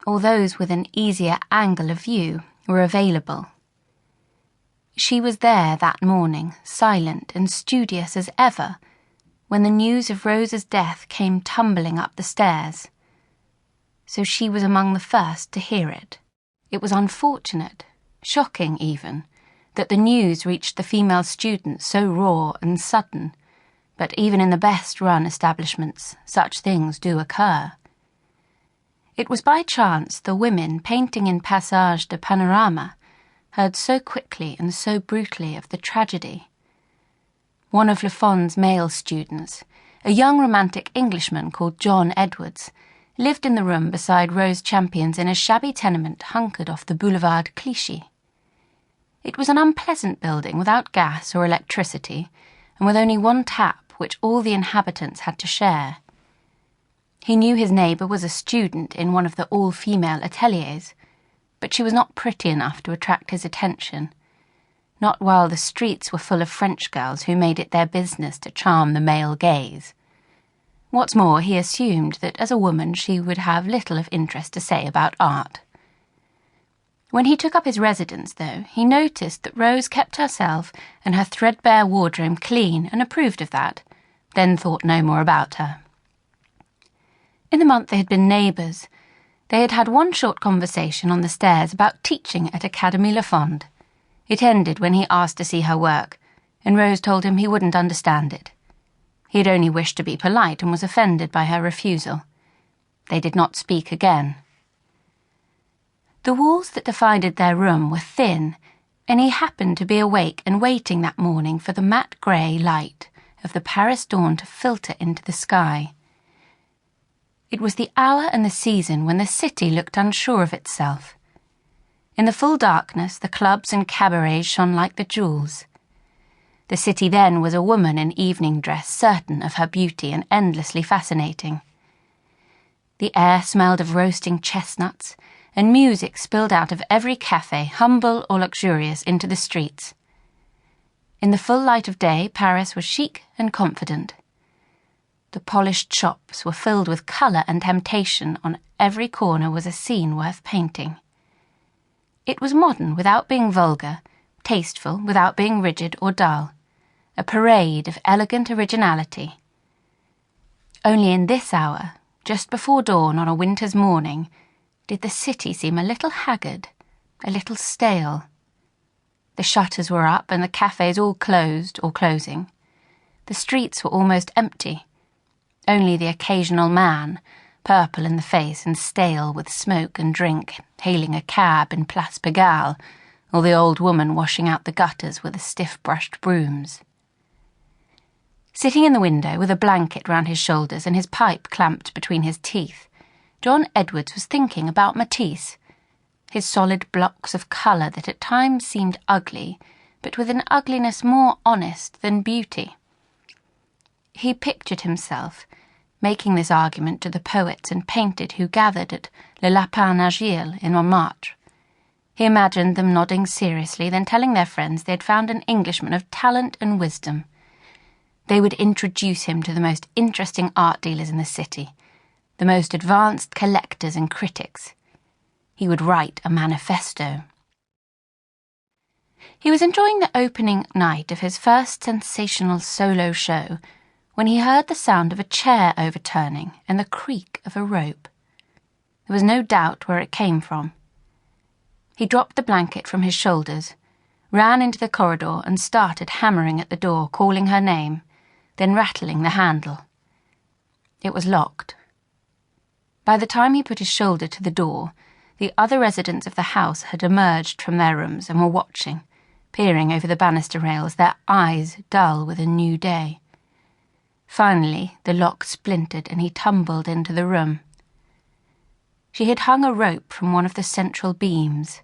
or those with an easier angle of view, were available. She was there that morning, silent and studious as ever, when the news of Rosa's death came tumbling up the stairs. So she was among the first to hear it. It was unfortunate, shocking even, that the news reached the female students so raw and sudden, but even in the best-run establishments, such things do occur. It was by chance the women painting in Passage de Panorama heard so quickly and so brutally of the tragedy. One of Lafond's male students, a young romantic Englishman called John Edwards, lived in the room beside Rose Champion's in a shabby tenement hunkered off the boulevard Clichy. It was an unpleasant building without gas or electricity, and with only one tap which all the inhabitants had to share. He knew his neighbour was a student in one of the all-female ateliers, but she was not pretty enough to attract his attention, not while the streets were full of French girls who made it their business to charm the male gaze. What's more, he assumed that as a woman she would have little of interest to say about art. When he took up his residence, though, he noticed that Rose kept herself and her threadbare wardrobe clean and approved of that, then thought no more about her. In the month they had been neighbours, they had had one short conversation on the stairs about teaching at Academie Lafond. It ended when he asked to see her work, and Rose told him he wouldn't understand it. He had only wished to be polite and was offended by her refusal. They did not speak again. The walls that divided their room were thin, and he happened to be awake and waiting that morning for the matte grey light of the Paris dawn to filter into the sky. It was the hour and the season when the city looked unsure of itself. In the full darkness, the clubs and cabarets shone like the jewels. The city then was a woman in evening dress, certain of her beauty and endlessly fascinating. The air smelled of roasting chestnuts, and music spilled out of every cafe, humble or luxurious, into the streets. In the full light of day, Paris was chic and confident. The polished shops were filled with colour and temptation. On every corner was a scene worth painting. It was modern without being vulgar, tasteful without being rigid or dull, a parade of elegant originality. Only in this hour, just before dawn on a winter's morning, did the city seem a little haggard, a little stale. The shutters were up and the cafes all closed or closing. The streets were almost empty. Only the occasional man, purple in the face and stale with smoke and drink, hailing a cab in Place Pigalle, or the old woman washing out the gutters with the stiff-brushed brooms. Sitting in the window with a blanket round his shoulders and his pipe clamped between his teeth, John Edwards was thinking about Matisse, his solid blocks of colour that at times seemed ugly, but with an ugliness more honest than beauty. He pictured himself making this argument to the poets and painted who gathered at Le Lapin Agile in Montmartre. He imagined them nodding seriously, then telling their friends they had found an Englishman of talent and wisdom. They would introduce him to the most interesting art dealers in the city, the most advanced collectors and critics. He would write a manifesto. He was enjoying the opening night of his first sensational solo show when he heard the sound of a chair overturning and the creak of a rope. There was no doubt where it came from. He dropped the blanket from his shoulders, ran into the corridor and started hammering at the door, calling her name, then rattling the handle. It was locked. By the time he put his shoulder to the door, the other residents of the house had emerged from their rooms and were watching, peering over the banister rails, their eyes dull with a new day. Finally, the lock splintered and he tumbled into the room. She had hung a rope from one of the central beams.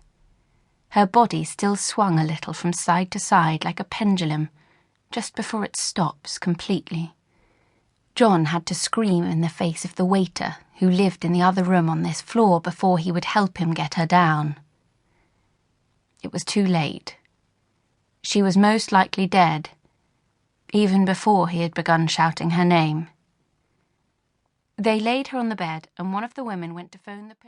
Her body still swung a little from side to side like a pendulum, just before it stops completely. John had to scream in the face of the waiter who lived in the other room on this floor before he would help him get her down. It was too late. She was most likely dead, even before he had begun shouting her name. They laid her on the bed, and one of the women went to phone the police.